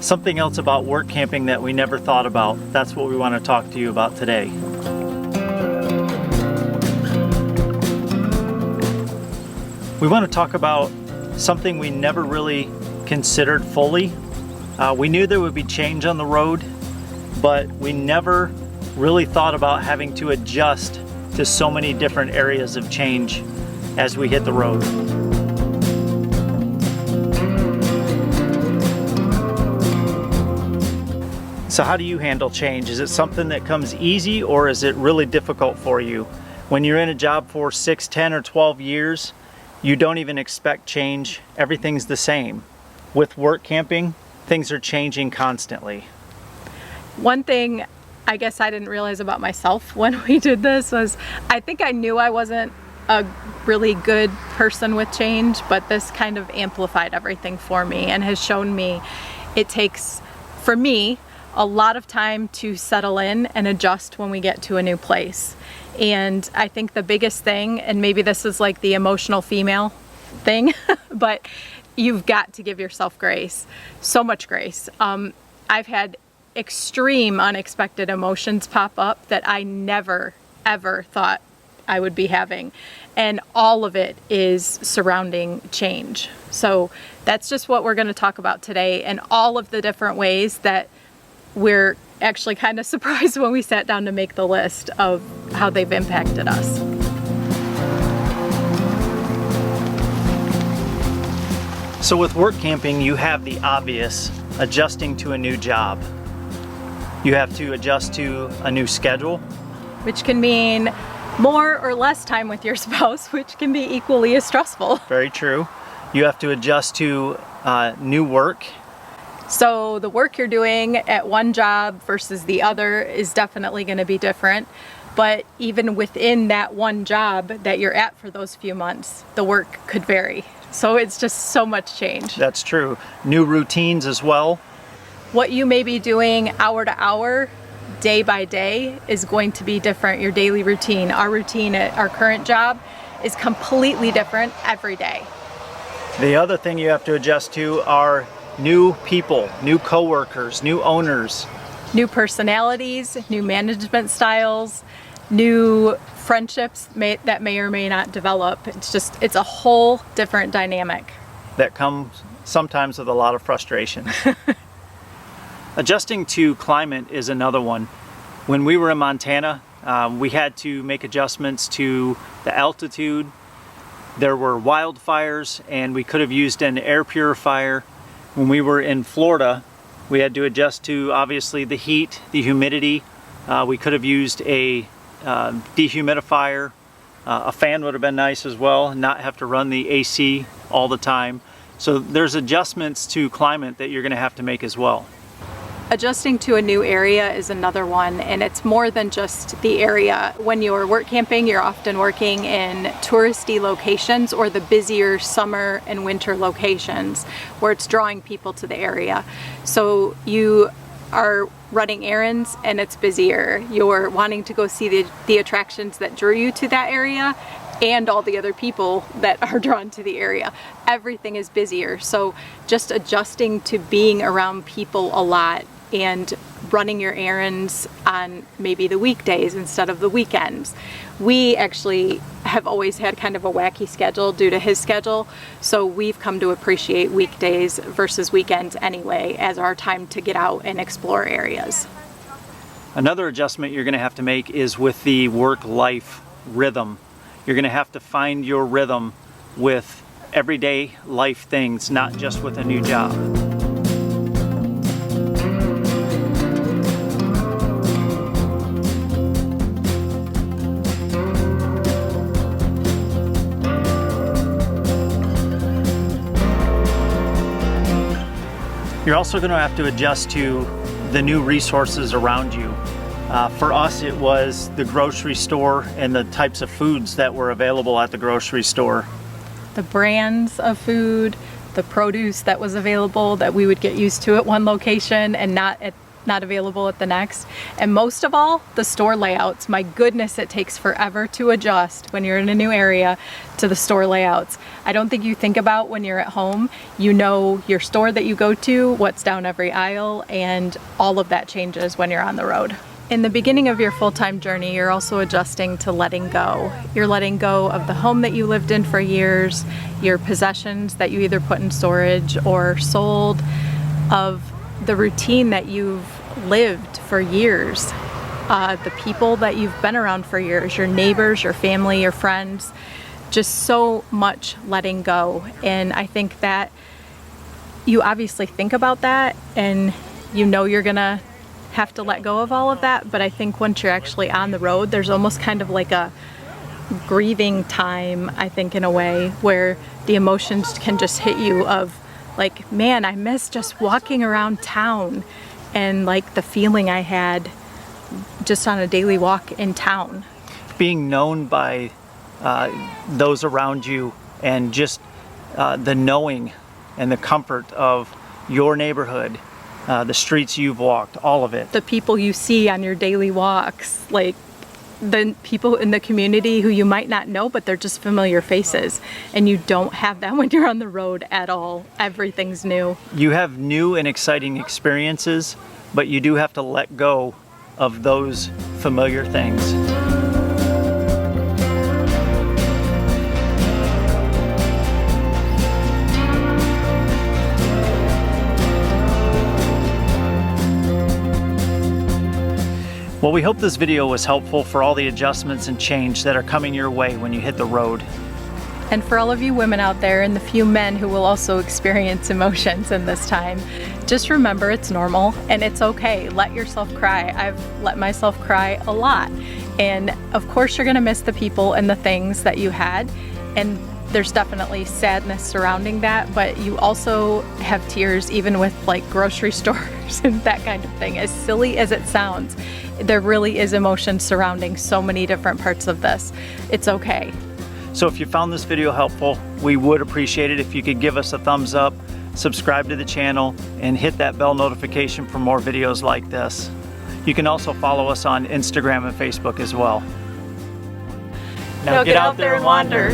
Something else about work camping that we never thought about. That's what we want to talk to you about today. We want to talk about something we never really considered fully. We knew there would be change on the road, but we never really thought about having to adjust to so many different areas of change as we hit the road. So how do you handle change? Is it something that comes easy, or is it really difficult for you? When you're in a job for 6, 10, or 12 years, you don't even expect change. Everything's the same. With work camping, things are changing constantly. One thing I guess I didn't realize about myself when we did this was I think I knew I wasn't a really good person with change, but this kind of amplified everything for me and has shown me it takes, for me, a lot of time to settle in and adjust when we get to a new place. And I think the biggest thing, and maybe this is like the emotional female thing, but you've got to give yourself grace, so much grace. I've had extreme unexpected emotions pop up that I never, ever thought I would be having. And all of it is surrounding change. So that's just what we're going to talk about today, and all of the different ways that we're actually kind of surprised when we sat down to make the list of how they've impacted us. So with work camping, you have the obvious, adjusting to a new job. You have to adjust to a new schedule, which can mean more or less time with your spouse, which can be equally as stressful. Very true. You have to adjust to new work. So the work you're doing at one job versus the other is definitely going to be different. But even within that one job that you're at for those few months, the work could vary. So it's just so much change. That's true. New routines as well. What you may be doing hour to hour, day by day, is going to be different. Your daily routine. Our routine at our current job is completely different every day. The other thing you have to adjust to are new people, new coworkers, new owners. New personalities, new management styles, new friendships that may or may not develop. It's a whole different dynamic. That comes sometimes with a lot of frustration. Adjusting to climate is another one. When we were in Montana, we had to make adjustments to the altitude. There were wildfires, and we could have used an air purifier. When we were in Florida, we had to adjust to obviously the heat, the humidity. We could have used a dehumidifier. A fan would have been nice as well, not have to run the AC all the time. So there's adjustments to climate that you're going to have to make as well. Adjusting to a new area is another one, and it's more than just the area. When you're work camping, you're often working in touristy locations or the busier summer and winter locations where it's drawing people to the area. So you are running errands and it's busier. You're wanting to go see the attractions that drew you to that area and all the other people that are drawn to the area. Everything is busier. So just adjusting to being around people a lot and running your errands on maybe the weekdays instead of the weekends. We actually have always had kind of a wacky schedule due to his schedule, so we've come to appreciate weekdays versus weekends anyway as our time to get out and explore areas. Another adjustment you're going to have to make is with the work-life rhythm. You're going to have to find your rhythm with everyday life things, not just with a new job. You're also going to have to adjust to the new resources around you. For us, it was the grocery store and the types of foods that were available at the grocery store. The brands of food, the produce that was available that we would get used to at one location and not at not available at the next. And most of all, the store layouts. My goodness, it takes forever to adjust when you're in a new area to the store layouts. I don't think you think about when you're at home. You know your store that you go to, what's down every aisle, and all of that changes when you're on the road. In the beginning of your full-time journey, you're also adjusting to letting go. You're letting go of the home that you lived in for years, your possessions that you either put in storage or sold, of the routine that you've lived for years, the people that you've been around for years, your neighbors, your family, your friends, just so much letting go. And I think that you obviously think about that and you know you're gonna have to let go of all of that, but I think once you're actually on the road, there's almost kind of like a grieving time, I think, in a way, where the emotions can just hit you of like, man, I miss just walking around town and like the feeling I had just on a daily walk in town. Being known by those around you, and just the knowing and the comfort of your neighborhood, the streets you've walked, all of it. The people you see on your daily walks, like the people in the community who you might not know, but they're just familiar faces. And you don't have that when you're on the road at all. Everything's new. You have new and exciting experiences, but you do have to let go of those familiar things. Well, we hope this video was helpful for all the adjustments and change that are coming your way when you hit the road. And for all of you women out there and the few men who will also experience emotions in this time, just remember it's normal and it's okay. Let yourself cry. I've let myself cry a lot. And of course you're gonna miss the people and the things that you had. And there's definitely sadness surrounding that, but you also have tears even with like grocery stores and that kind of thing. As silly as it sounds, there really is emotion surrounding so many different parts of this. It's okay. So if you found this video helpful, we would appreciate it if you could give us a thumbs up, subscribe to the channel, and hit that bell notification for more videos like this. You can also follow us on Instagram and Facebook as well. Now get out there and wander.